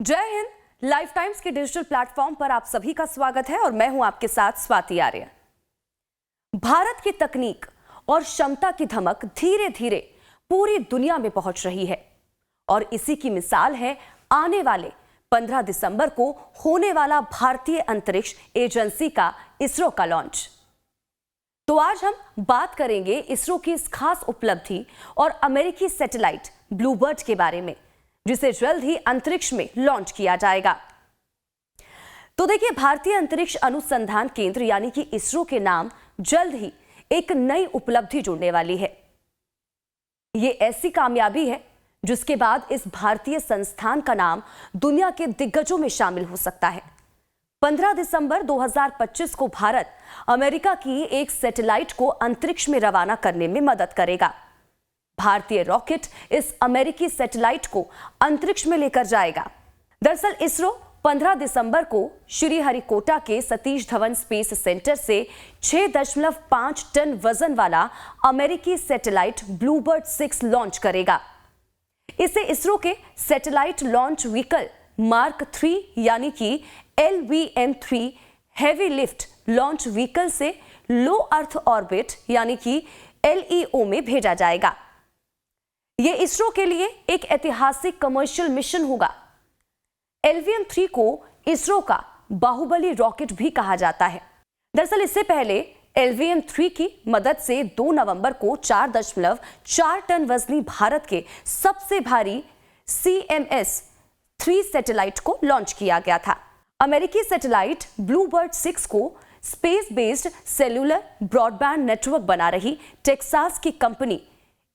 जय Hind. Life times के digital platform पर आप सभी का स्वागत है और मैं हूं आपके साथ स्वाति आर्य। भारत की तकनीक और क्षमता की धमक धीरे धीरे पूरी दुनिया में पहुंच रही है और इसी की मिसाल है आने वाले 15 दिसंबर को होने वाला भारतीय अंतरिक्ष एजेंसी का इसरो का लॉन्च। तो आज हम बात करेंगे इसरो की इस खास उपलब्धि और अमेरिकी सैटेलाइट ब्लूबर्ड के बारे में, जिसे जल्द ही अंतरिक्ष में लॉन्च किया जाएगा। तो देखिए, भारतीय अंतरिक्ष अनुसंधान केंद्र यानी कि इसरो के नाम जल्द ही एक नई उपलब्धि जुड़ने वाली है। ये ऐसी कामयाबी है जिसके बाद इस भारतीय संस्थान का नाम दुनिया के दिग्गजों में शामिल हो सकता है। 15 दिसंबर 2025 को भारत अमेरिका की एक सैटेलाइट को अंतरिक्ष में रवाना करने में मदद करेगा। भारतीय रॉकेट इस अमेरिकी सैटेलाइट को अंतरिक्ष में लेकर जाएगा। दरअसल इसरो 15 दिसंबर को श्रीहरिकोटा के सतीश धवन स्पेस सेंटर से 6.5 टन वजन वाला अमेरिकी सैटेलाइट ब्लूबर्ड 6 लॉन्च करेगा। इसे इसरो के सैटेलाइट लॉन्च व्हीकल मार्क 3 यानी कि LVM-3 heavy lift launch vehicle से लो अर्थ ऑर्बिट यानी कि LEO में भेजा जाएगा। यह इसरो के लिए एक ऐतिहासिक कमर्शियल मिशन होगा। LVM-3 को इसरो का बाहुबली रॉकेट भी कहा जाता है। दरअसल इससे पहले LVM-3 की मदद से 2 नवंबर को 4.4 टन वजनी भारत के सबसे भारी CMS-3 सैटेलाइट को लॉन्च किया गया था। अमेरिकी सैटेलाइट ब्लूबर्ड 6 को space based cellular broadband network बना रही टेक्सास की company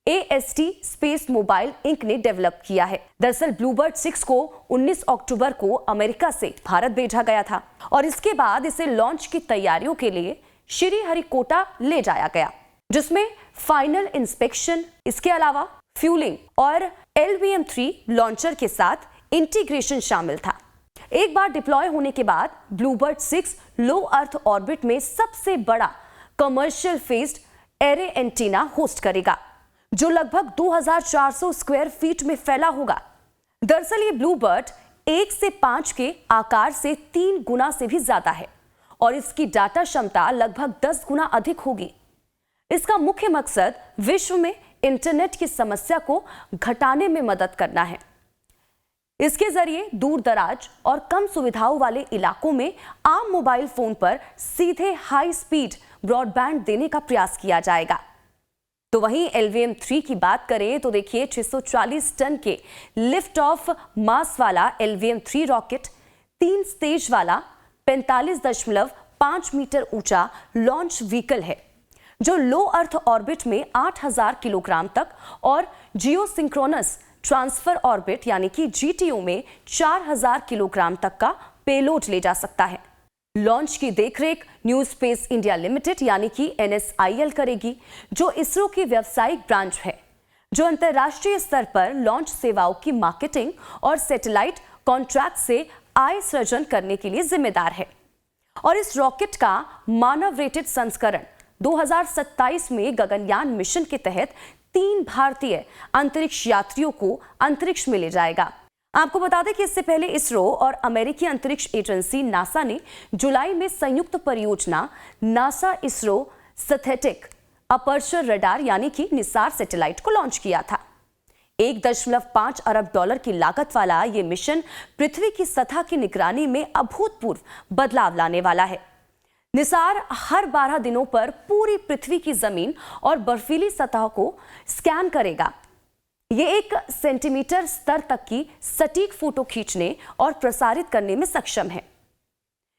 AST space mobile inc ने डेवलप किया है। दरअसल ब्लूबर्ड 6 को 19 अक्टूबर को अमेरिका से भारत भेजा गया था और इसके बाद इसे लॉन्च की तैयारियों के लिए श्रीहरिकोटा ले जाया गया, जिसमें फाइनल इंस्पेक्शन, इसके अलावा फ्यूलिंग और LVM-3 लॉन्चर के साथ इंटीग्रेशन शामिल था। एक बार डिप्लॉय होने के बाद ब्लूबर्ड 6 लो अर्थ ऑर्बिट में सबसे बड़ा commercial faced array antenna host करेगा, जो लगभग 2400 स्क्वायर फीट में फैला होगा। दरअसल ये ब्लूबर्ड 1 से 5 के आकार से 3 गुना से भी ज्यादा है और इसकी डाटा क्षमता लगभग 10 गुना अधिक होगी। इसका मुख्य मकसद विश्व में इंटरनेट की समस्या को घटाने में मदद करना है। इसके जरिए दूर दराज और कम सुविधाओं वाले इलाकों में आम मोबाइल फोन पर सीधे हाई स्पीड ब्रॉडबैंड देने का प्रयास किया जाएगा। तो वहीं LVM-3 की बात करें तो देखिए, 640 टन के लिफ्ट ऑफ मास वाला LVM-3 रॉकेट 3 स्टेज वाला 45.5 मीटर ऊंचा लॉन्च व्हीकल है, जो लो अर्थ ऑर्बिट में 8000 किलोग्राम तक और जियो सिंक्रोनस ट्रांसफर ऑर्बिट यानी कि GTO में 4000 किलोग्राम तक का पेलोड ले जा सकता है। लॉन्च की देखरेख न्यू स्पेस इंडिया लिमिटेड यानी कि NSIL करेगी, जो इसरो की व्यावसायिक ब्रांच है, जो अंतरराष्ट्रीय स्तर पर लॉन्च सेवाओं की मार्केटिंग और सैटेलाइट कॉन्ट्रैक्ट से आय सृजन करने के लिए जिम्मेदार है। और इस रॉकेट का मानव रेटेड संस्करण 2027 में गगनयान मिशन के तहत 3 भारतीय अंतरिक्ष यात्रियों को अंतरिक्ष में ले जाएगा। आपको बता दें कि इससे पहले इसरो और अमेरिकी अंतरिक्ष एजेंसी नासा ने जुलाई में संयुक्त परियोजना NASA ISRO synthetic aperture radar यानी कि निसार सैटेलाइट को लॉन्च किया था। 1.5 अरब डॉलर की लागत वाला यह मिशन पृथ्वी की सतह की निगरानी में अभूतपूर्व बदलाव लाने वाला है। निसार हर 12 दिनों पर पूरी पृथ्वी की जमीन और बर्फीली सतह को स्कैन करेगा। ये 1 सेंटीमीटर स्तर तक की सटीक फोटो खींचने और प्रसारित करने में सक्षम है।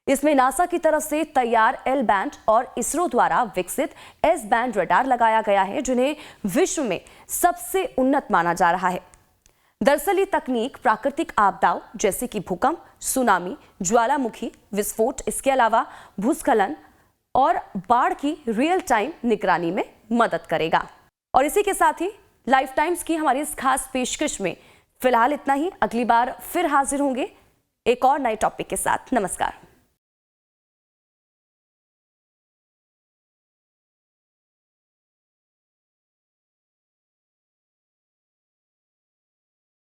इसमें नासा की तरफ से तैयार L बैंड और इसरो द्वारा विकसित S बैंड रडार लगाया गया है, जिन्हें विश्व में सबसे उन्नत माना जा रहा है। दरअसल ये तकनीक प्राकृतिक आपदाओं जैसे कि भूकंप, सुनामी, ज्वालामुखी विस्फोट, इसके अलावा भूस्खलन और बाढ़ की रियल टाइम निगरानी में मदद करेगा। और इसी के साथ ही लाइफ टाइम्स की हमारी इस खास पेशकश में फिलहाल इतना ही। अगली बार फिर हाजिर होंगे एक और नए टॉपिक के साथ। नमस्कार।